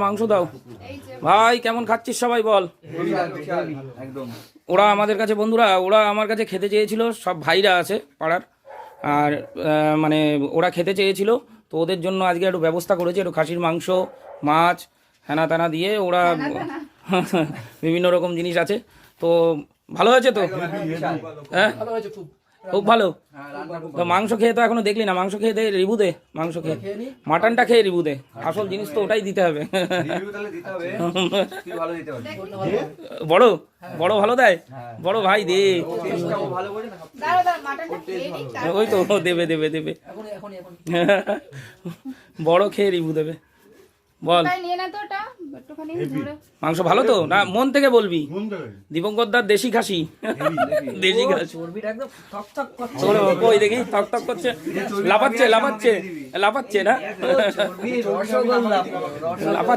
মাংস দাও ভাই, কেমন খাচ্ছিস সবাই বল। ওরা আমাদের কাছে বন্ধুরা, ওরা আমার কাছে খেতে চেয়েছিল, সব ভাইরা আছে পাড়ার, আর মানে ওরা খেতে চেয়েছিল, তো ওদের জন্য আজকে একটু ব্যবস্থা করেছি, একটু খাসির মাংস, মাছ, হ্যানা টানা দিয়ে ওরা বিভিন্ন রকম জিনিস আছে। তো ভালো হয়েছে তো? হ্যাঁ খুব ভালো। তো মাংস খেয়ে তো এখনো দেখলি না, মাংস খেয়ে দে, রিভিউ দে, মাংস খেয়ে, মাটনটা খেয়ে রিভিউ দে, আসল জিনিস তো ওটাই দিতে হবে। বড় বড় ভালো দেয়, বড় ভাই দে, ওই তো দেবে দেবে দেবে, বড় খেয়ে রিভিউ দেবে। বল মাংস ভালো তো না? মন থেকে বলবি। দীপঙ্কর দার দেশি খাসি, দেশি খাসি কই দেখি, থক থক করছে, লাফাচ্ছে লাফাচ্ছে লাফাচ্ছে না, লাফাচ্ছে।